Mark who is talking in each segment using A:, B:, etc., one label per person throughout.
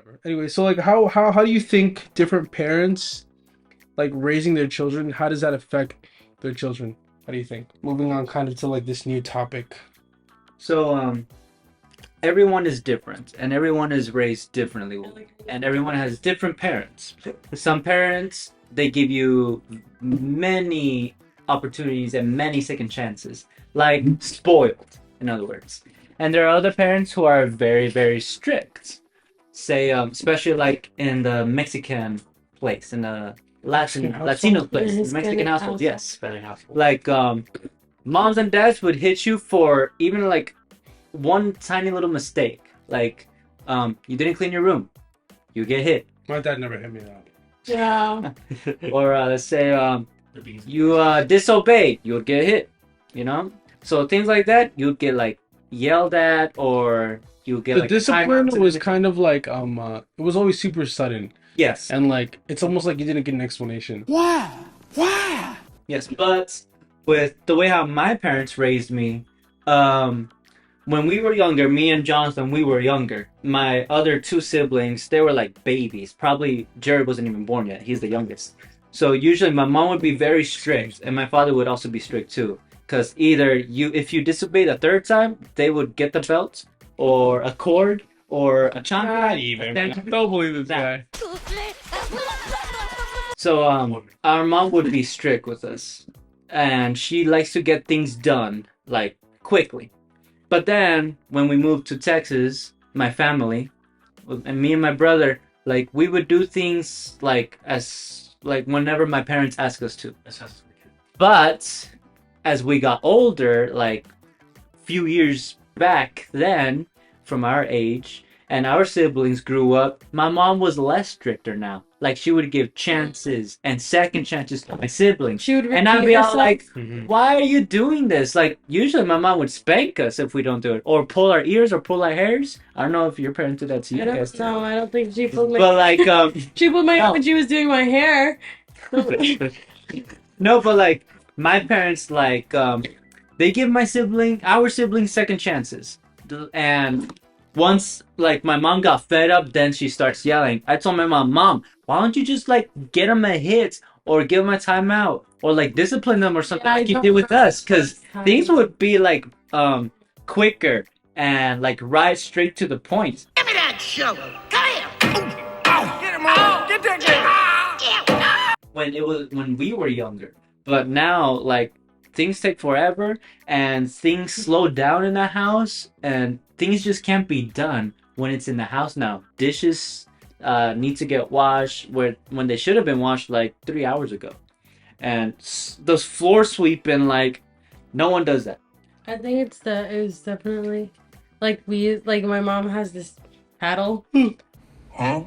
A: whatever. Anyway, so like how do you think different parents like raising their children, how does that affect their children? How do you think? Moving on kind of to like this new topic.
B: So everyone is different and everyone is raised differently and everyone has different parents. Some parents they give you many opportunities and many second chances, like spoiled, in other words. And there are other parents who are very, very strict. Say, especially like in the Mexican place, in the
A: Mexican
B: Latino
A: household?
B: place,
C: Hispanic
B: Mexican household,
C: household.
B: yes.
D: Spelling household.
B: Like moms and dads would hit you for even like one tiny little mistake. Like you didn't clean your room, you get hit.
A: My dad never hit me though.
C: Yeah.
B: Or let's say
D: They're being-
B: you disobeyed, you'll get hit. You know, so things like that, you'd get like yelled at, or you get
A: The
B: like
A: discipline
B: timeouts.
A: was kind of like it was always super sudden,
B: Yes.
A: and like it's almost like you didn't get an explanation.
B: Yes, but with the way how my parents raised me, when we were younger, me and Jonathan, we were younger. My other two siblings, they were like babies. Probably Jared wasn't even born yet. He's the youngest. So usually my mom would be very strict, and my father would also be strict too. Because either if you disobeyed a third time, they would get the belt, or a cord, or a chancla.
A: Not even. I don't believe this guy.
B: So our mom would be strict with us, and she likes to get things done like quickly. But then when we moved to Texas, my family and me and my brother, like we would do things like whenever my parents asked us to.
D: As fast as we can.
B: But as we got older, like few years back then, from our age, and our siblings grew up, my mom was less stricter now. Like she would give chances and second chances to my siblings.
C: She would
B: And I'd
C: repeat
B: be all
C: herself.
B: like,
D: Mhm.
B: why are you doing this? Like usually my mom would spank us if we don't do it. Or pull our ears or pull our hairs. I don't know if your parents did that to you
C: I
B: guys.
C: don't know. I don't think she pulled my.
B: But like
C: She pulled my
B: No.
C: when she was doing my hair.
B: no, but like my parents like they give our siblings second chances. And once like my mom got fed up, then she starts yelling. I told my mom, why don't you just like get them a hit or give them a timeout or like discipline them or something
C: Yeah, I
B: like you
C: don't
B: did with us? Because
C: remember
B: things
C: times.
B: would be like quicker and like right straight to the point.
E: Give me that shovel. Come here. Ow. Get him on. Get that guy.
B: When we were younger. But now like things take forever and things slow down in the house and things just can't be done when it's in the house now. Dishes need to get washed when they should have been washed like 3 hours ago. And those floor sweeping, like no one does that.
C: I think it was definitely like my mom has this paddle.
E: Huh?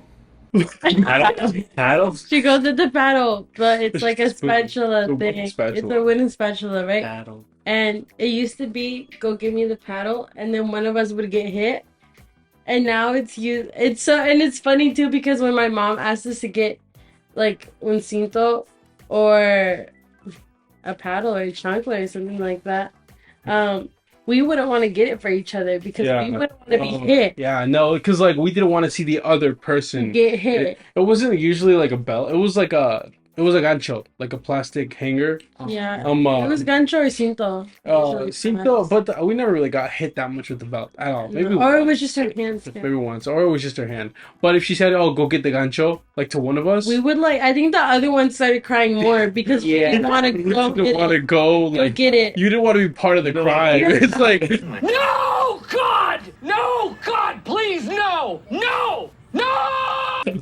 D: Paddle?
C: She goes with the paddle, but it's
A: It's
C: like a
A: spoon.
C: spatula
A: The wooden
C: thing.
A: spatula.
C: It's a wooden spatula, right?
D: Paddle.
C: And it used to be go give me the paddle, and then one of us would get hit. And now it's you. It's so, and it's funny too because when my mom asked us to get like un cinto or a paddle or a chancla or something like that, we wouldn't want to get it for each other because
A: Yeah.
C: we wouldn't want to be
A: Oh,
C: hit.
A: Yeah, no, because like we didn't want to see the other person
C: Get hit.
A: It wasn't usually like a belt. It was like a gancho, like a plastic hanger.
C: Yeah.
A: Um,
C: It was gancho or cinto. usually.
A: cinto, but we never really got hit that much with the belt at all. Maybe
C: Or it was just her hands.
A: maybe once, or it was just her hand. But if she said, "Oh, go get the gancho," like to one of us,
C: We would like. I think the other one started crying more because we
B: Yeah.
C: didn't want to
A: we
C: go
A: didn't
C: get
A: want to
C: it.
A: go.
C: Go
A: Like
C: get it.
A: you didn't want to be part of the
D: No,
A: cry.
D: yeah.
A: It's like
E: No, God! No, God, please, no! No! No!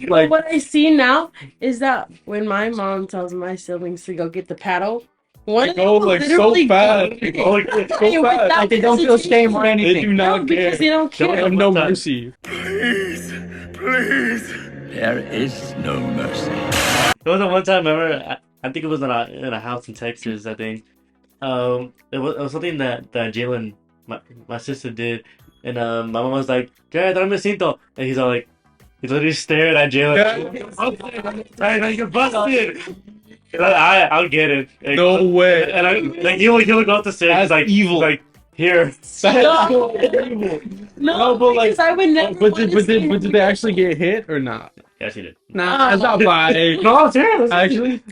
A: like
C: What I see now is that when my mom tells my siblings to go get the paddle, one
A: they
C: of them
A: go
C: will
A: like so
C: literally
A: fast.
C: go.
A: They go like so
C: Hey,
A: fast.
C: without
B: Like they don't feel shame or
A: They
B: anything.
A: do
C: No,
A: not
C: because they
A: care.
C: don't
A: They
C: care.
A: have no
D: One time.
A: mercy.
E: Please, please. There is no mercy.
D: There was one time, remember, I think it was in a house in Texas, I think. It was something that Jalen, my sister did. And my mom was like, Jared, dame cinto. And he's all like, he's literally staring at Jalen. Hey, now you're busted. And I'll get it. And,
A: No way.
D: And I, like, he'll go up the stairs.
A: That's
D: He's like,
A: evil.
D: Like, Here.
A: That's so evil.
C: No,
A: but like,
C: because I would never.
A: but
C: wanna
A: did,
C: see
A: but did
C: him
A: they
C: get
A: actually get hit or not?
D: Yeah, she did.
A: Nah, that's not
C: Oh.
A: fine.
D: No, serious.
A: Actually,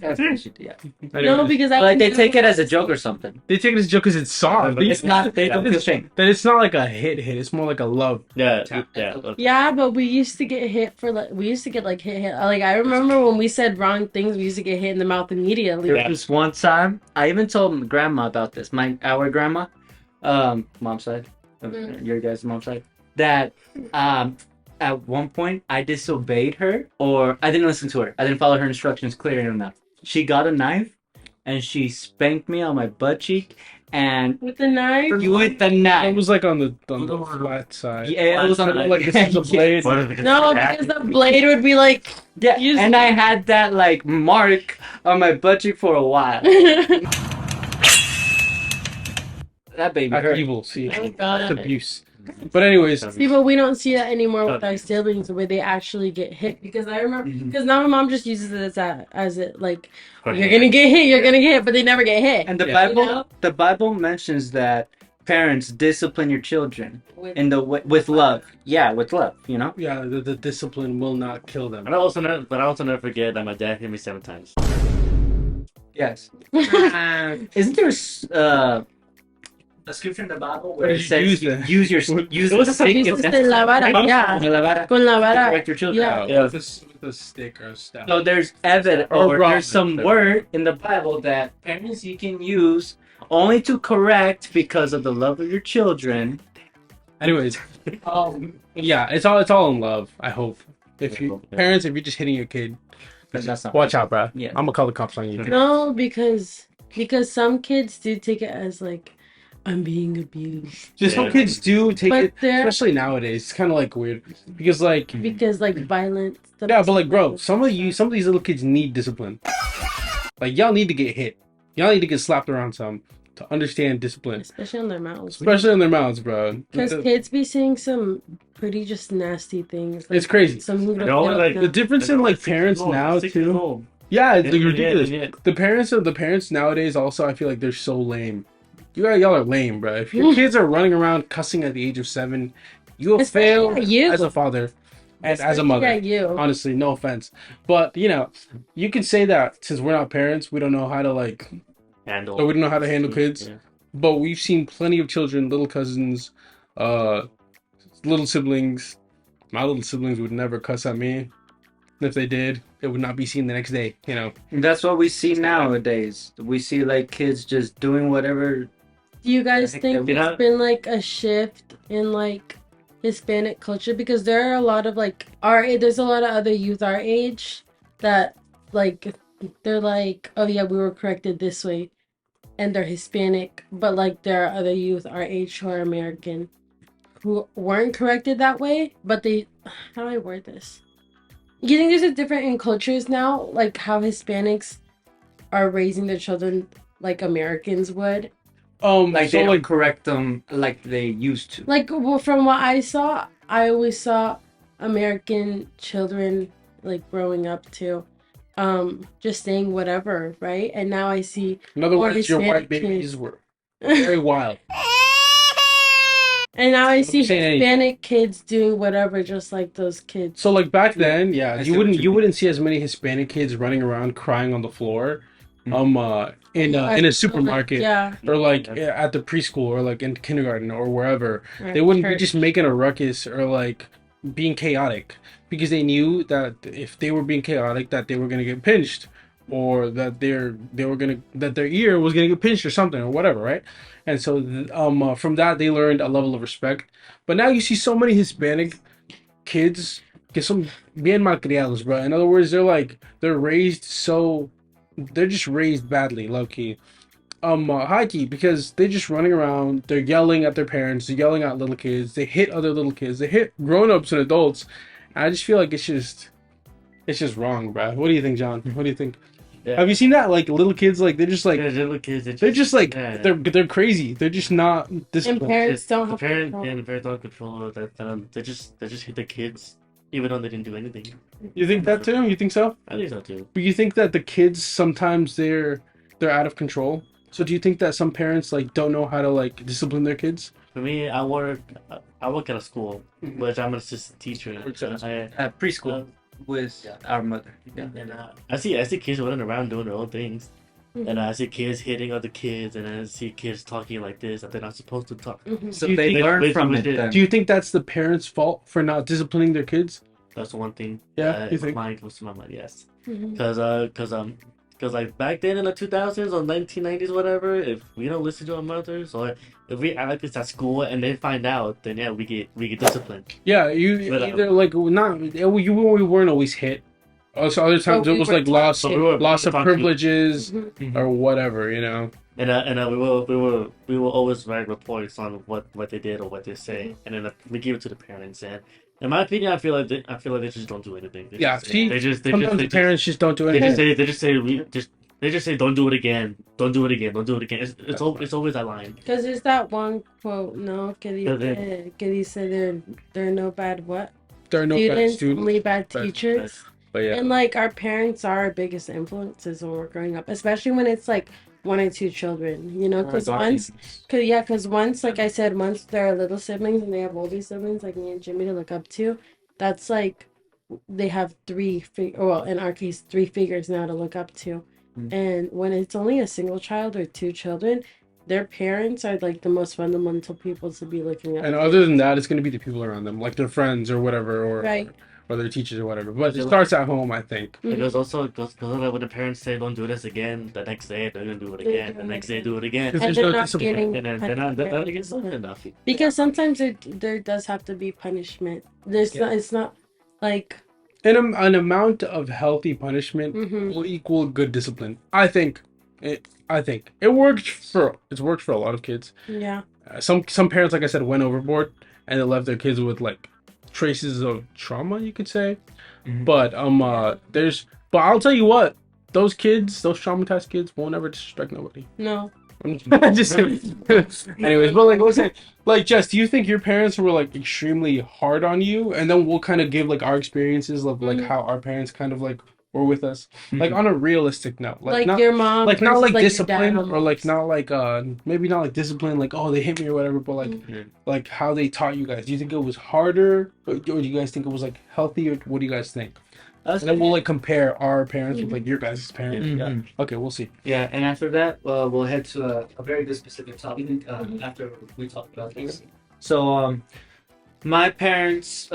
B: Yeah.
C: No, because I
B: Like
C: would
B: they
C: never
B: take it as a
C: wanna
B: joke
C: see-
B: or something.
A: they take it as a joke because it's soft.
B: It's not. They don't feel
A: It's,
B: shame.
A: that it's not like a hit. It's more like a love.
D: Yeah,
A: Tap.
D: yeah.
C: Yeah, but we used to get hit for like we used to get like hit. Like I remember when we said wrong things, we used to get hit in the mouth immediately.
B: There was one time I even told my grandma about this. Our grandma, mom's side, your guys' mom's side, that at one point I disobeyed her or I didn't listen to her. I didn't follow her instructions clearly enough. She got a knife and she spanked me on my butt cheek and
C: With the knife.
B: with the
A: It
B: knife.
A: was like on the flat side.
B: Yeah, it was on the
A: Like this is the blade.
C: No, because the blade would be like.
B: Yeah,
C: You-
B: and I had that like mark on my butt cheek for a while. That baby
A: That's
B: hurt.
A: evil. See,
C: Oh, God.
A: that's abuse. But anyways,
C: See, but we don't see that anymore with our siblings, where they actually get hit. Because I remember, because now my mom just uses it as it like you're gonna get hit, you're gonna get hit, but they never get hit.
B: And the
A: Yeah.
B: Bible,
C: You know?
B: the Bible mentions that parents discipline your children
C: With-
B: in the with love. Yeah, with love. You know.
A: yeah, the discipline will not kill them.
D: And I also never forget that my dad hit me 7 times.
B: Yes. Isn't there a scripture in the Bible where
A: What
B: it
A: did you
B: says
A: use then?
B: use
D: It was
B: the
D: a
B: stick
D: something-
B: if
C: Usaste
B: necessary.
C: la vara, yeah.
B: La vara
C: Con la
B: to
C: vara.
B: correct your children.
C: Yeah.
D: Yeah.
A: With a stick or stuff.
B: So there's evidence,
A: Or
B: or
A: wrong.
B: there's some word in the Bible that parents you can use only to correct because of the love of your children.
A: Anyways, yeah, it's all in love. I hope. If you parents, if you're just hitting your kid,
B: That's not
A: watch out, bro.
B: Yeah.
A: I'm gonna call the cops on you.
C: No, because some kids do take it as like I'm being abused,
A: Just some
D: Yeah.
A: kids do take
C: but
A: it,
C: they're
A: especially nowadays. It's kind of like weird because like
C: because like violence.
A: yeah, but like bro, some of these little kids need discipline. Like y'all need to get hit. Y'all need to get slapped around some to understand discipline,
C: especially on their mouths.
A: especially on their mouths, bro.
C: Because kids be saying some pretty just nasty things.
A: It's crazy.
C: Some
D: They're only, like,
A: The difference in like parents now too. Yeah, it's like, ridiculous. The parents nowadays also, I feel like they're so lame. Y'all are lame, bro. If your kids are running around cussing at the age of 7, you have
C: Especially
A: failed
C: at you.
A: as a father and as a
C: Especially
A: mother.
C: at you.
A: Honestly, no offense, but you know, you can say that since we're not parents, we don't know how to like,
D: Handle.
A: or we don't know how to handle kids.
D: Yeah.
A: But we've seen plenty of children, little cousins, little siblings. My little siblings would never cuss at me. If they did, it would not be seen the next day. You know.
B: That's what we see nowadays. We see like kids just doing whatever.
C: Do you guys
B: I think
C: think
B: that-
C: there's been like a shift in like Hispanic culture? Because there are a lot of like there's a lot of other youth our age that like they're like, oh yeah, we were corrected this way, and they're Hispanic, but like there are other youth our age who are American who weren't corrected that way, but they how do I word this? You think there's a difference in cultures now, like how Hispanics are raising their children like Americans would?
B: Like
A: so
B: they don't
A: like
B: correct them like they used to.
C: Like, well, from what I saw, I always saw American children like growing up too, just saying whatever, right? And now I see,
A: in other
C: or
A: words, your white
C: Hispanic
A: babies
C: kids.
A: were very wild.
C: and now I see
A: saying anything.
C: Hispanic kids doing whatever, just like those kids.
A: So like back then, yeah,
B: I see
A: you
B: what
A: wouldn't
B: you
A: you
B: mean.
A: wouldn't see as many Hispanic kids running around crying on the floor, in a supermarket.
C: Yeah,
A: Or like at the preschool, or like in kindergarten, or wherever.
C: right,
A: They wouldn't be
C: church.
A: just making a ruckus or like being chaotic, because they knew that if they were being chaotic, that they were gonna get pinched, or that their ear was gonna get pinched or something or whatever, right? And so from that they learned a level of respect. But now you see so many Hispanic kids que son bien malcriados, bro. In other words, they're raised so they're just raised badly, low key. High key, because they're just running around, they're yelling at their parents, they're yelling at little kids, they hit other little kids, they hit grown-ups and adults. And I just feel like it's just wrong, bro. What do you think, John? What do you think?
D: Yeah.
A: Have you seen that? Like little kids, like they're just like
D: Yeah, little kids.
A: they're just like
D: yeah.
A: they're crazy. They're just not
C: And
A: disciplined.
C: parents don't
D: the
C: have
D: parent
C: control.
D: and the parents don't control that. They just hit the kids, even though they didn't do anything.
A: You think that too? You think so?
D: I think so too.
A: But you think that the kids sometimes they're out of control? So do you think that some parents like don't know how to like discipline their kids?
D: For me, I work at a school,
A: Mhm.
D: which I'm an assistant teacher.
A: Makes sense.
B: Preschool with our mother. Yeah.
D: And I see kids running around doing their own things,
C: Mhm.
D: and I see kids hitting other kids, and I see kids talking like this that they're not supposed to talk.
C: Mhm.
B: So
A: Do you
B: they
A: think-
B: learn
D: Wait,
B: from
D: wait,
B: it.
D: wait,
B: Then.
A: Do you think that's the parents' fault for not disciplining their kids?
D: That's the one thing.
A: Yeah, you think?
D: Mine comes to my mind. Yes,
C: Mhm.
D: because like back then in the 2000s or 1990s, whatever, if we don't listen to our mothers or if we act like this at school and they find out, then yeah, we get disciplined.
A: Yeah, you
D: But,
A: either like not we weren't always hit. Also, other times
C: But
A: it
C: we
A: was
C: were
A: like loss
D: But we were
A: loss of
D: taught to-
A: privileges
C: Mhm.
A: or whatever, you know.
D: And we will always write reports on what they did or what they say, and then we give it to the parents. And in my opinion, I feel like they just don't do anything.
A: Yeah, see, sometimes
D: they
A: the parents just don't do
D: they just
A: anything.
D: say they just say don't do it again, don't do it again, don't do it again. It's always that line.
C: Because there's that one quote, no,
D: Yeah,
C: que dice they're no bad what?
A: There are no bad
C: Students,
A: students,
C: only bad
A: Bad
C: teachers.
A: but yeah,
C: And like our parents are our biggest influences when we're growing up, especially when it's like one or two children, you know, because once, like I said, once there are little siblings and they have older siblings like me and Jimmy to look up to, that's like they have well, in our case, three figures now to look up to.
B: Mm.
C: And when it's only a single child or two children, their parents are like the most fundamental people to be looking up
A: and
C: to.
A: other than that, it's gonna be the people around them, like their friends or whatever,
C: Right.
A: or their teachers or whatever. But it starts at home, I think.
C: Mhm.
D: Because also goes like when the parents say don't do this again, the next day they're gonna do it
C: They're
D: again, the
C: doing
D: next
C: it
D: day do it again,
A: Because
C: And
A: there's
C: they're
A: no
C: not
A: discipline.
C: getting
D: and then they're not
C: punished.
D: getting enough.
C: Because sometimes there does have to be punishment. It's not like
A: And an amount of healthy punishment
C: mhm.
A: will equal good discipline. I think it worked for a lot of kids.
C: Yeah.
A: Some parents, like I said, went overboard and they left their kids with like traces of trauma, you could say.
B: Mhm.
A: But but I'll tell you what, those traumatized kids won't ever disrespect nobody.
C: No.
A: Just anyways, but like listen, like Jess, do you think your parents were like extremely hard on you? And then we'll kind of give like our experiences of like
C: Mhm.
A: how our parents kind of like were with us, like on a realistic note,
C: Like
A: not
C: your mom.
A: like not
C: versus,
A: like
C: your dad
A: discipline or
C: almost.
A: like not like maybe not like discipline like oh they hit me or whatever, but like
B: Mhm.
A: like how they taught you guys. Do you think it was harder, or do you guys think it was like healthy, or what do you guys think? And then we'll like compare our parents with like your guys' parents.
B: Mhm.
A: Yeah. Okay, we'll see.
B: Yeah, and after that, we'll head to a very good specific topic after we talk about this. So, my parents,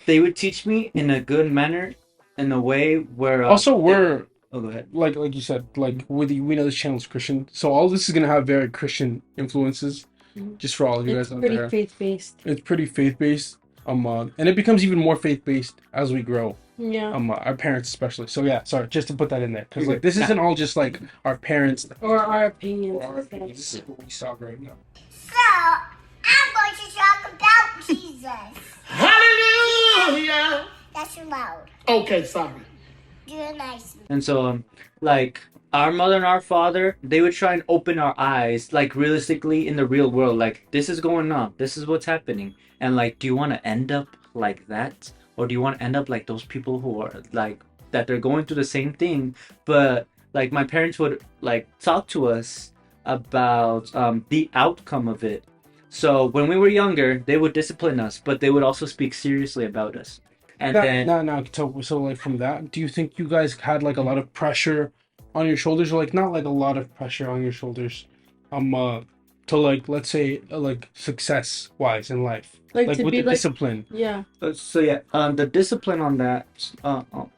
B: they would teach me in a good manner, in a way where
A: Also, we're
B: oh, go ahead.
A: like you said, like we know this channel's Christian, so all this is gonna have very Christian influences.
C: Mhm.
A: Just for all of you
C: It's
A: guys out
C: pretty
A: there,
C: faith based.
A: it's pretty faith based. And it becomes even more faith based as we grow.
C: Yeah.
A: Our parents especially. So yeah, sorry, just to put that in there, because like this isn't all just like our parents.
C: Or our opinions.
A: Or our
C: and stuff.
A: opinions. This is what we saw growing up.
E: So, I'm going to talk about Jesus.
F: Hallelujah.
E: That's loud.
F: Okay, sorry.
E: Do it nice.
B: And so, like, our mother and our father, they would try and open our eyes, like, realistically in the real world. Like, this is going on. This is what's happening. And, like, do you want to end up like that? Or do you want to end up like those people who are, like, that they're going through the same thing? But, like, my parents would, like, talk to us about the outcome of it. So, when we were younger, they would discipline us, but they would also speak seriously about us. And then...
A: No. So like from that, do you think you guys had like a lot of pressure on your shoulders, or like not like a lot of pressure on your shoulders, to like let's say like success wise in life,
C: Like to
A: with
C: be
A: the
C: like
A: discipline.
C: yeah.
B: So yeah, the discipline on that,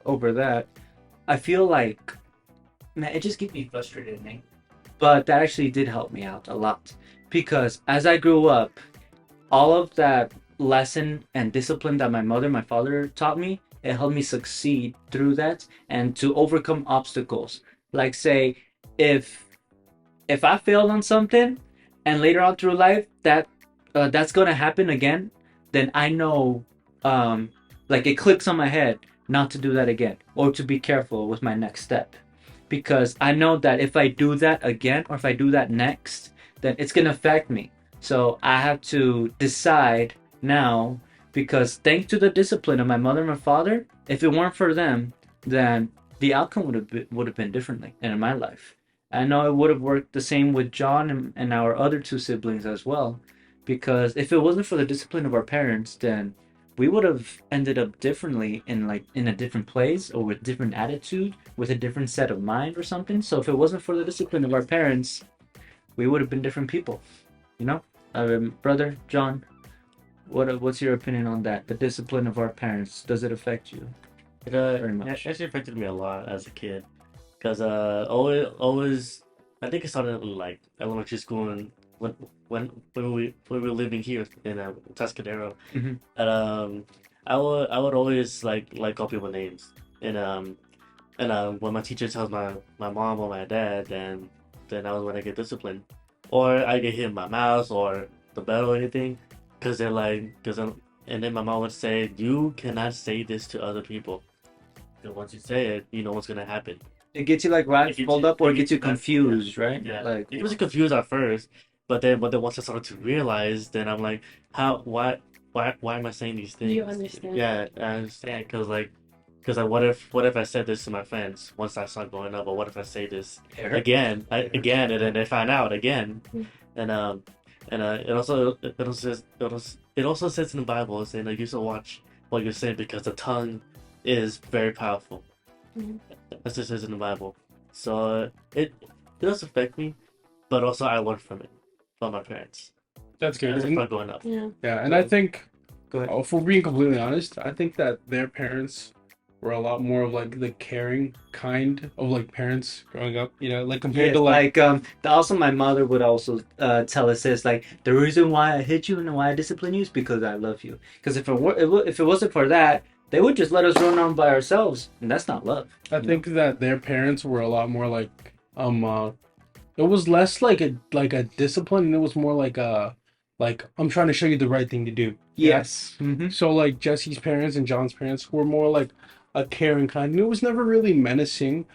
B: over that, I feel like, man, it just gets me frustrated, man. But that actually did help me out a lot, because as I grew up, all of that lesson and discipline that my mother and my father taught me, it helped me succeed through that and to overcome obstacles. Like say, if I failed on something, and later on through life that's gonna happen again, then I know, like it clicks on my head not to do that again, or to be careful with my next step, because I know that if I do that again or if I do that next, then it's gonna affect me. So I have to decide now, because thanks to the discipline of my mother and my father, if it weren't for them, then the outcome would have been differently in my life. I know it would have worked the same with John and our other two siblings as well, because if it wasn't for the discipline of our parents, then we would have ended up differently in a different place or with different attitude, with a different set of mind or something. So if it wasn't for the discipline of our parents, we would have been different people, you know. Brother John, what's your opinion on that? The discipline of our parents, does it affect you?
D: It
B: Very much.
D: actually affected me a lot as a kid, because always I think it started in like elementary school and when we were living here in Tascadero,
B: Mhm.
D: and I would always like call people names, and when my teacher tells my mom or my dad, then that was when I get disciplined, or I get hit in my mouth or the bell or anything, because they're like, and then my mom would say, you cannot say this to other people. And once you say it, you know what's gonna happen.
B: It gets you like
D: It gets
B: rolled
D: you-
B: up, or
D: it
B: it gets
D: gets
B: you
D: you back-
B: confused, right?
D: Yeah,
B: Like,
D: it was confused at first, but then once I started to realize, then I'm like, how, why am I saying these things?
C: You understand.
D: Yeah, I understand, because what if I said this to my friends once I start growing up, or what if I say this again, and then they find out again,
C: Mm.
D: and it also says in the Bible saying that you should watch what you're saying because the tongue is very powerful.
C: Mhm.
D: That's just says in the Bible. So it does affect me, but also I learned from it, from my parents.
A: That's good.
D: As I
A: And-
D: start growing up.
C: Yeah.
A: yeah, and I think,
B: go ahead.
A: if we're being completely honest, I think that their parents were a lot more of like the caring kind of like parents growing up. You know, like compared
B: Yes,
A: to like
B: also my mother would also tell us this, like, the reason why I hit you and why I discipline you is because I love you. Because if it wasn't for that, they would just let us run on by ourselves, and that's not love.
A: I think that their parents were a lot more like it was less like a discipline, and it was more like I'm trying to show you the right thing to do.
B: Yes. Mm-hmm.
A: So like Jesse's parents and John's parents were more like a caring kind, and it was never really menacing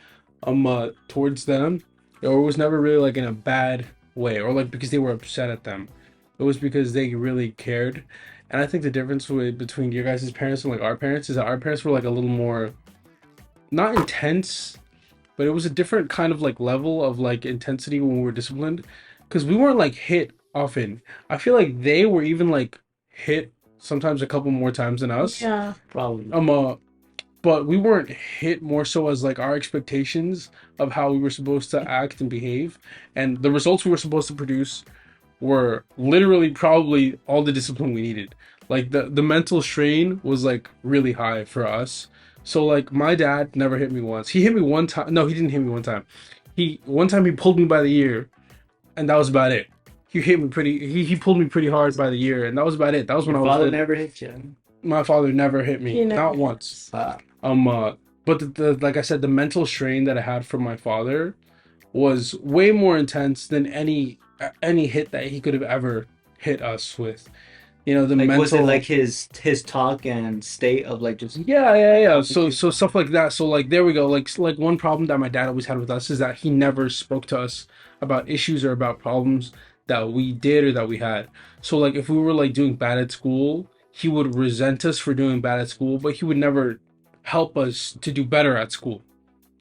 A: towards them, or it was never really like in a bad way, or like because they were upset at them. It was because they really cared. And I think the difference between your guys' parents and like our parents is that our parents were like a little more not intense, but it was a different kind of like level of like intensity when we were disciplined, because we weren't like hit often. I feel like they were even like hit sometimes a couple more times than us.
C: Yeah.
B: Probably.
A: But we weren't hit more so as like our expectations of how we were supposed to act and behave, and the results we were supposed to produce were literally probably all the discipline we needed. Like the mental strain was like really high for us. So like my dad never hit me once. He hit me one time. No, he didn't hit me one time. One time he pulled me by the ear, and that was about it. He hit me pretty. He pulled me pretty hard by the ear, and that was about it. That was when
B: Your
A: I was
B: father
A: little.
B: never hit you.
A: My father never hit me,
C: He never
A: not
C: hit
A: once.
B: Ah.
A: But the like I said, the mental strain that I had from my father was way more intense than any hit that he could have ever hit us with. You know, the
B: Like,
A: mental.
B: was it like his talk and state of like just
A: Yeah. So stuff like that. So like there we go. Like one problem that my dad always had with us is that he never spoke to us about issues or about problems that we did or that we had. So like if we were like doing bad at school, he would resent us for doing bad at school, but he would never help us to do better at school.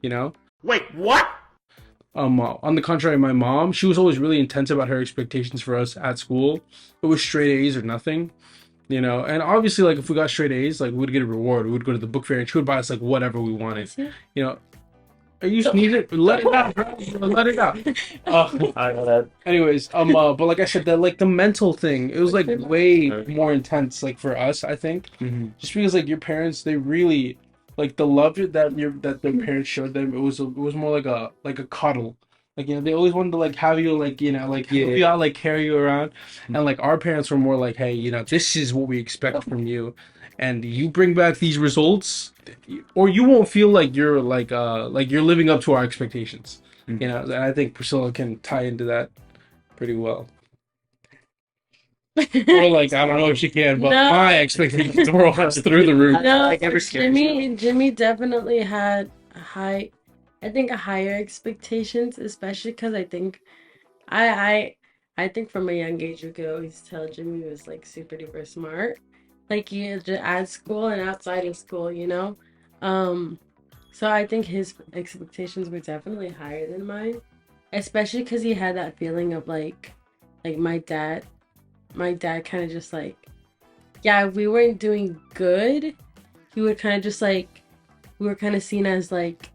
A: You know?
E: Wait, what?
A: On the contrary, my mom, she was always really intense about her expectations for us at school. It was straight A's or nothing, you know. And obviously, like if we got straight A's, like we'd get a reward. We would go to the book fair, and she would buy us like whatever we wanted, you know. Are you sneezing? Let it out, bro. Let it out.
D: I know that.
A: Anyways, but like I said, that like the mental thing, it was like way more intense, like for us, I think, just because like your parents, they really like the love that their parents showed them. It was more like a cuddle, like you know they always wanted to like have you like you know like help you out, like carry you around, and like our parents were more like, hey, you know, this is what we expect from you, and you bring back these results, or you won't feel like you're like you're living up to our expectations. You know, and I think Priscilla can tie into that pretty well. Or like I don't know if she can, but
C: No.
A: my expectations were almost through the roof.
C: No,
B: Like, ever scared
C: Jimmy definitely had I think higher expectations, especially because I think I think from a young age you could always tell Jimmy was like super duper smart, like at school and outside of school, you know. So I think his expectations were definitely higher than mine. especially because he had that feeling of like my dad kind of just like, yeah, we weren't doing good. He would kind of just like, we were kind of seen as like,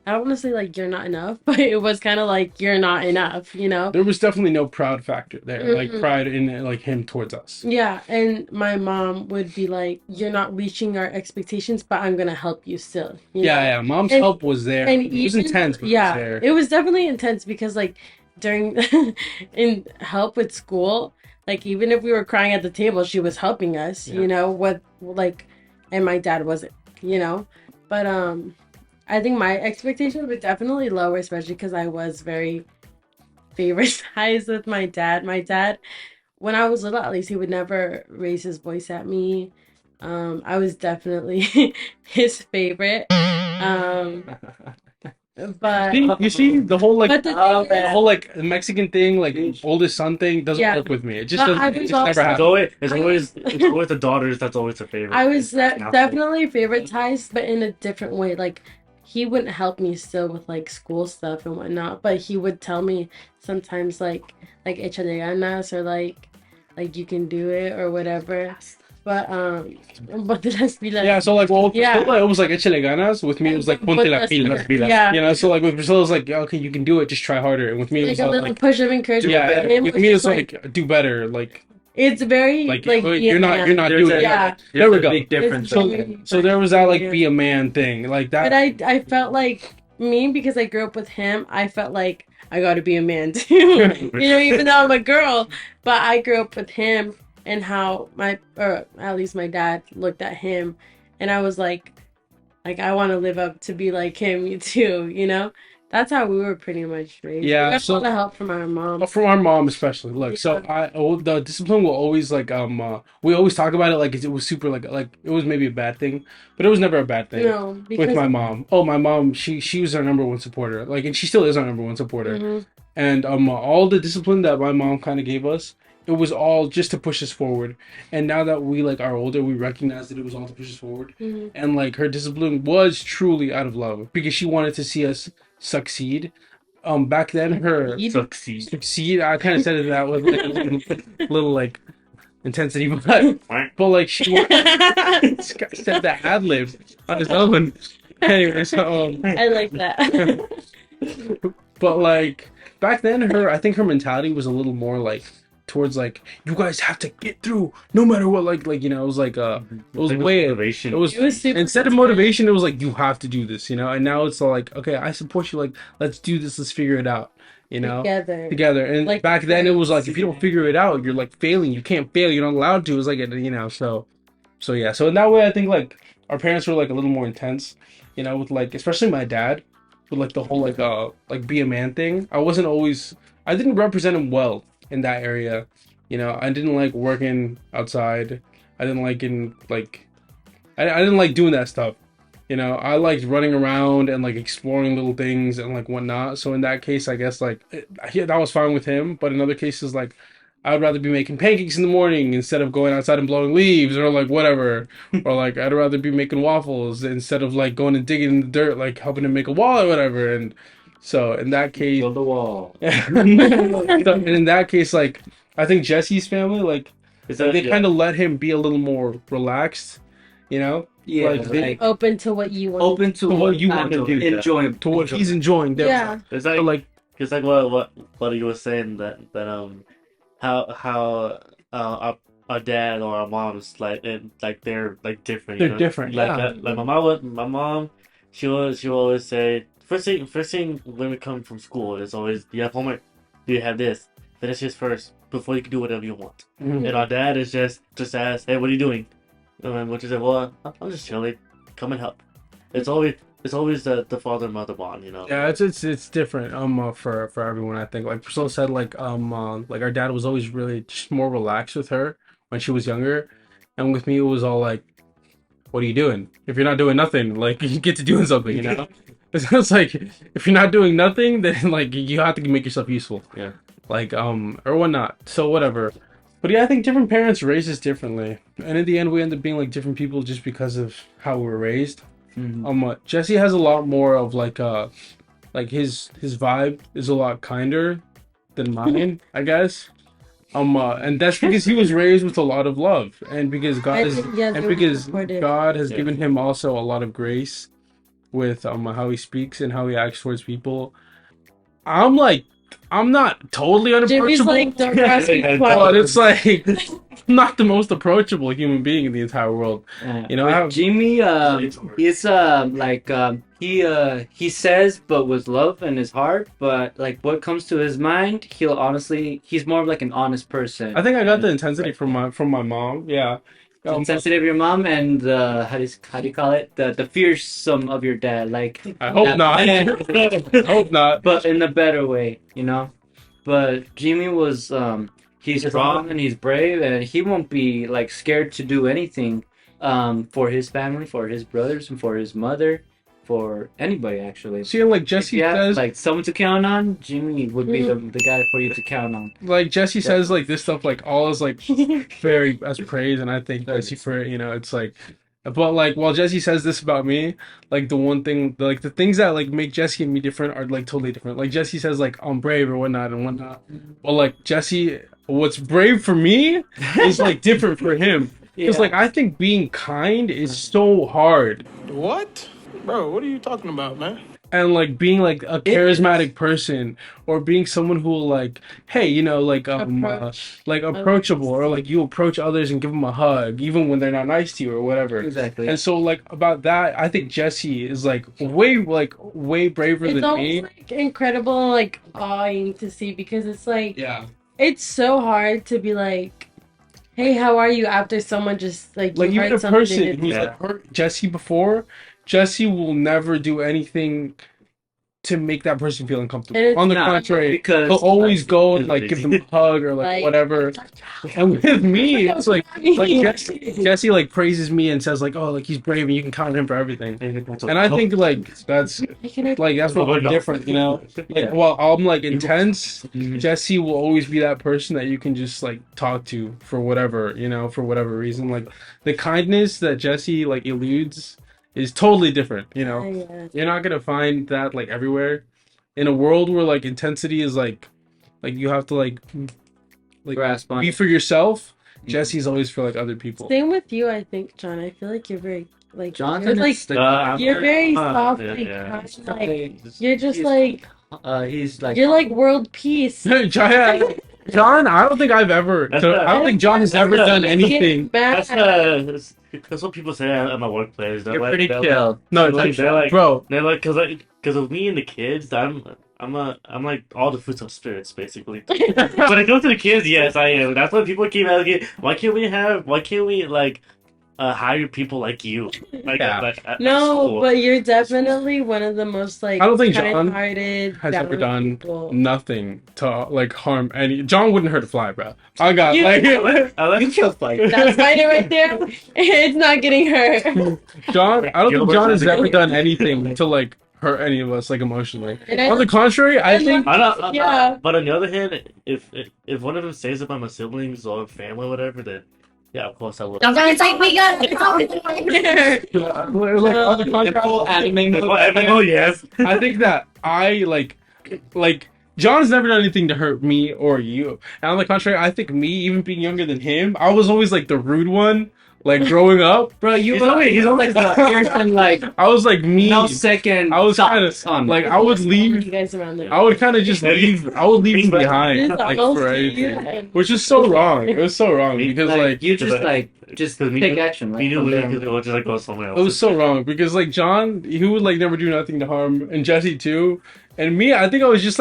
C: I don't want to say like you're not enough, but it was kind of like you're not enough, you know?
A: There was definitely no proud factor there, like
C: Mhm.
A: pride in like him towards us.
C: Yeah, and my mom would be like, "You're not reaching our expectations, but I'm gonna help you still." You know?
A: Yeah, mom's
C: And-
A: help was there.
C: And
A: It was
C: even-
A: intense, but
C: yeah,
A: it was there.
C: it was definitely intense because like during in help with school, like even if we were crying at the table, she was helping us.
A: Yeah.
C: You know what? Like, and my dad wasn't. You know, but I think my expectations were definitely lower, especially because I was very favoritized with my dad. My dad, when I was little, at least he would never raise his voice at me. I was definitely his favorite. But
A: You see the whole like
C: but the
B: Oh,
C: thing
A: the
C: is,
A: whole like Mexican thing, like oldest son thing, doesn't
C: Yeah.
A: work with me. It just
C: But
A: doesn't.
C: I
A: It
C: was
A: just never
C: also-
A: happens.
D: It's always the daughters that's always the favorite.
C: I was
D: Now,
C: definitely favoritized, but in a different way. Like he wouldn't help me still with like school stuff and whatnot, but he would tell me sometimes like échale ganas or like you can do it or whatever. But de las pilas.
A: Yeah, so like, well, with
C: Yeah.
A: Priscilla, it was like échale ganas. With me, it was like ponte las pilas.
C: Yeah.
A: You know, so like with Priscilla, it was like, yeah, okay, you can do it, just try harder. And with me, it
C: Like
A: was
C: a
A: all
C: little
A: like,
C: push of encouragement.
A: yeah,
C: And him
A: with
C: was
A: me, it's
C: just
A: like, do better. Like
C: it's very
A: like,
C: like
A: you're not
C: yeah.
A: doing it.
C: Yeah.
A: There we
B: There's a
A: go.
B: big difference.
C: It's
B: there.
C: very-
A: So there was that like be a man thing, like that.
C: But I felt like me because I grew up with him. I felt like I got to be a man too. You know, even though I'm a girl, but I grew up with him and how or at least my dad looked at him, and I was like I want to live up to be like him too. You know, that's how we were pretty much raised.
A: Yeah,
C: we got
A: so-
C: a lot of help from our mom.
A: From our mom especially. Look, so the discipline will always like we always talk about it like it was super like it was maybe a bad thing, but it was never a bad thing.
C: No, because
A: With my mom. Oh, my mom, she was our number one supporter. Like, and she still is our number one supporter.
C: Mhm.
A: And all the discipline that my mom kind of gave us, it was all just to push us forward. And now that we like are older, we recognize that it was all to push us forward.
C: Mhm.
A: And like her discipline was truly out of love because she wanted to see us succeed. Back then her
D: Succeed.
A: succeed. I kind of said it that with like a little like intensity, but like she this guy said that ad lib on his own. Anyway, so
C: I like that.
A: but like back then, I think her mentality was a little more like towards like you guys have to get through no matter what. Like you know, it was like it was way
D: motivation.
A: it was.
C: It was super
A: Instead of motivation, it was like you have to do this, you know. And now it's all like, okay, I support you. Like, let's do this. Let's figure it out, you know,
C: together.
A: And
C: Like
A: back then, it was like
C: friends.
A: if you don't figure it out, you're like failing. You can't fail. You're not allowed to. It was like you know. So yeah. So in that way, I think like our parents were like a little more intense, you know, with like especially my dad, with like the whole like be a man thing. I didn't represent him well in that area, you know. I didn't like working outside. I didn't like I didn't like doing that stuff. You know, I liked running around and like exploring little things and like whatnot. So in that case, I guess like that was fine with him. But in other cases, like I would rather be making pancakes in the morning instead of going outside and blowing leaves or like whatever. Or like I'd rather be making waffles instead of like going and digging in the dirt, like helping to make a wall or whatever. And so in that case,
B: Build the wall.
A: and in that case, like I think Jesse's family, like
D: Is that,
A: they
D: yeah.
A: kind of let him be a little more relaxed, you know,
B: Yeah,
A: Like,
B: like,
C: Open to what you want.
B: open to
A: what
B: what
A: you
B: you
A: want
B: want
A: to
B: to
A: do.
B: enjoy.
A: to what he's enjoying. There.
C: Yeah.
D: It's
A: So, like
D: it's like what you were saying that how our dad or our moms they're like different.
A: they're
D: you know?
A: different.
D: Like
A: Yeah.
D: like my mom, she will always say first thing when we come from school is always, do you have homework? Do you have this? Finish this first before you can do whatever you want.
A: Mhm.
D: And our dad is just ask, hey, what are you doing? And what you say, well, I'm just chilling. Come and help. It's always the father mother bond, you know.
A: Yeah, it's different for everyone. I think like Priscilla said, like our dad was always really just more relaxed with her when she was younger, and with me it was all like, what are you doing? If you're not doing nothing, like you get to doing something, you know. It's like if you're not doing nothing, then like you have to make yourself useful.
D: Yeah.
A: Like or whatnot. So whatever. But yeah, I think different parents raise us differently, and in the end, we end up being like different people just because of how we were raised.
B: Mhm.
A: Jesse has a lot more of like like his vibe is a lot kinder than mine, I guess. And that's because he was raised with a lot of love, and because God
C: I
A: is,
C: think, yeah,
A: and
C: they were
A: because
C: supportive.
A: God has
D: Yeah.
A: given him also a lot of grace with how he speaks and how he acts towards people. I'm like, I'm not totally
C: Jimmy's
A: unapproachable,
C: like, don't ask me
D: Yeah,
A: but
C: questions.
A: it's like I'm not the most approachable human being in the entire world. You know, I
B: with
A: have
B: Jimmy, he's he says, but with love in his heart. But like what comes to his mind, he's more of like an honest person.
A: I think I got the intensity from my mom. Yeah.
B: The sensitive of your mom and the how do you call it, the fearsome of your dad. Like
A: I hope
B: that
A: not.
B: man-
A: I hope not.
B: but in a better way, you know. But Jimmy was he's strong and he's brave and he won't be like scared to do anything for his family, for his brothers, and for his mother, for anybody actually.
A: See, like
B: If
A: Jesse
B: you have
A: says,
B: like someone to count on, Jimmy would be the guy for you to count on.
A: like Jesse says, like this stuff, like all is like very as praise, and I thank Jesse for it. You know, it's like, but like while Jesse says this about me, like the one thing, like the things that like make Jesse and me different are like totally different. Like Jesse says, like I'm brave or whatnot and whatnot. Well, like Jesse, what's brave for me is like different for him. Because like I think being kind is so hard,
F: What? Bro, what are you talking about, man?
A: and like being like a charismatic person, or being someone who will like, hey, you know,
C: Approach.
A: like approachable, or like you approach others and give them a hug even when they're not nice to you or whatever.
B: Exactly.
A: And so like about that, I think Jesse is like way braver
C: It's
A: than
C: almost
A: me.
C: like incredible and like awing to see, because it's like
A: Yeah.
C: it's so hard to be like, hey, how are you, after someone just like
A: Like
C: you
A: even
C: heard
A: a
C: something
A: person
C: they
A: who's
C: did.
A: like hurt Jesse before, Jesse will never do anything to make that person feel uncomfortable.
C: And it's
A: On the
B: not,
A: contrary,
B: because
A: he'll always go and like give them a hug or like whatever. And with me, it's like Jesse like praises me and says like, oh, like he's brave and you can count on him for everything. And I think like that's what we're different, you know. Like while I'm like intense, Jesse will always be that person that you can just like talk to for whatever, you know, for whatever reason. Like the kindness that Jesse like eludes is totally different, you know.
C: Yeah.
A: You're not gonna find that like everywhere. In a world where like intensity is like you have to like
B: grasp on
A: be
B: it.
A: for yourself. Jesse's always for like other people.
C: Same with you, I think, John. I feel like you're very like
B: Jonathan,
C: you're, like
B: is the-
C: you're very
D: uh,
C: soft,
D: yeah,
C: like,
D: yeah.
C: kind, like you're just
B: he's-
C: like
B: he's like
C: you're like world peace.
A: John, I don't think I've ever.
D: That's
A: I don't think John has ever
D: that's-
A: done anything.
D: That's
C: Mad.
D: that's what people say at my workplace. They're
B: you're
D: like,
B: pretty
D: they're
B: chill.
A: No,
D: Like,
A: it's
D: they're like-
A: bro.
D: because of me and the kids, I'm like all the fruits of spirits basically. When it comes to the kids, yes, I am. That's what people keep asking. Why can't we like hire people like you? Like,
A: Yeah.
D: at
C: No,
D: school?
C: but you're definitely one of the most like
A: I don't think John
C: kind-hearted,
A: has ever
C: down
A: done
C: people.
A: nothing to like harm any. John wouldn't hurt a fly, bro. I got
C: You-
A: like
D: I like
B: You kill fight.
C: That spider right there, it's not getting hurt.
A: John. I don't think John has ever
D: Gilbert-
A: done anything to like hurt any of us like emotionally.
C: And I-
A: On the contrary, I think
D: I don't,
C: Yeah.
D: But on the other hand, if one of them says about my siblings or family or whatever, then yeah, of course I will.
E: Sometimes like we got
A: like on the contrary,
D: Oh yes.
A: I think that I like John's never done anything to hurt me or you. And on the contrary, I think me, even being younger than him, I was always like the rude one, like growing up.
B: Bro,
D: He's always
B: the Pearson like
A: I was like me.
B: no second.
A: I was kind
B: thoughts
A: of
B: on
A: like
B: it.
A: I would
C: You
A: leave.
C: guys around there.
A: I would kind of just leave. I would leave him behind,
C: It's
A: like
C: almost
A: for
C: you,
A: anything,
C: and-
A: which is so wrong. It was so wrong
D: Me-
A: because
B: like,
A: like
B: you just
D: Because
B: just
D: me
B: take
D: too-
B: action. Like,
D: Me knew
B: from there.
D: because we'll just like go somewhere else.
A: it was so wrong because like John, he would like never do nothing to harm, and Jesse too, and me. I think I was just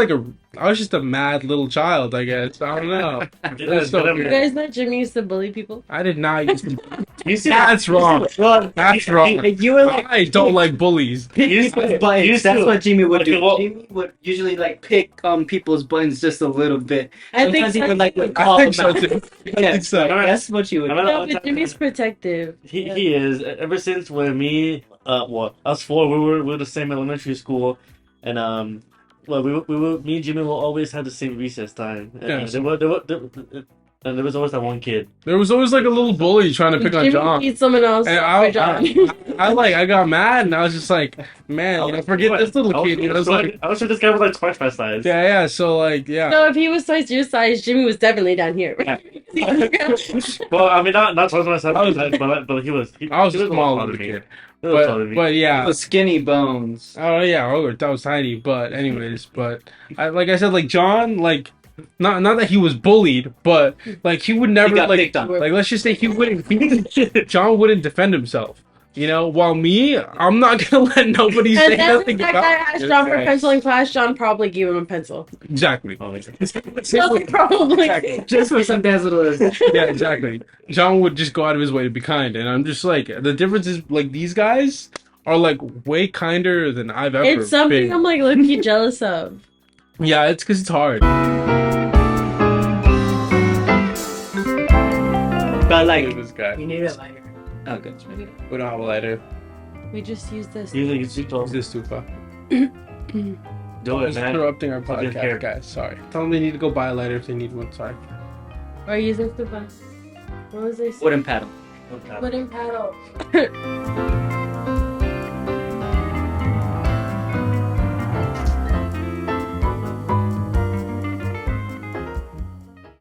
A: a mad little child. I guess I don't know. That's so
C: You
A: weird.
C: guys know Jimmy used to bully people?
A: I did not used to.
D: You see,
A: That's wrong.
B: Well,
A: That's wrong.
B: you were like
A: I don't like bullies.
B: pick people's buttons.
D: used
B: That's
D: to.
B: what Jimmy would
D: Okay,
B: do.
D: well-
B: Jimmy would usually like pick people's buttons just a little bit.
C: I think
B: Sometimes he would like would
A: I
B: call
A: think
B: them
A: so
B: out.
A: too. I
B: Yeah,
A: think so.
B: that's what you would.
D: I
B: do.
D: remember-
C: no, but Jimmy's protective.
D: He is. Ever since when me, us four, we were the same elementary school, and well, me and Jimmy will always have the same recess time. And
A: Yeah.
D: there And there was always that one kid.
A: There was always like a little bully trying to pick on
C: Jimmy
A: John.
C: beat someone else.
A: And
C: for John.
A: I got mad and I was just like, man, you know, forget this little kid. You know, it's like,
D: I was sure this guy was like twice my size.
A: yeah. So like, yeah.
C: So if he was twice your size, Jimmy was definitely down here.
D: Well, I mean, not twice my size, but he was.
A: I was
D: he was
A: small
D: taller
A: as a
D: than me.
A: kid.
D: He was taller than me.
A: But yeah.
B: With skinny bones.
A: Oh yeah, that was tiny. But anyways, like I said, like John, like not that he was bullied, but like he would never
B: He got
A: like
B: picked on.
A: like let's just say John wouldn't defend himself. You know, while me, I'm not gonna let nobody say
C: And then
A: nothing
C: that
A: about
C: guy asked John for a pencil in class. John probably gave him a pencil.
A: Exactly.
D: Oh, like,
C: Probably.
B: Just for some dazzlers.
A: Yeah, exactly. John would just go out of his way to be kind, and I'm just like, the difference is like these guys are like way kinder than I've ever
C: It's something
A: been.
C: I'm like low-key jealous of.
A: Yeah, it's because it's hard.
B: But like,
A: This guy.
B: you need a lighter. Oh, good.
A: We don't have a lighter.
C: We just use this.
D: you see,
A: Use this tufa.
D: do it,
A: Just
D: man.
A: interrupting our
D: I didn't care.
A: podcast, guys. Sorry. Tell them they need to go buy a lighter if they need one. Sorry.
C: Or use this to buy. What was I saying?
B: Wooden paddle.
C: Wooden paddle.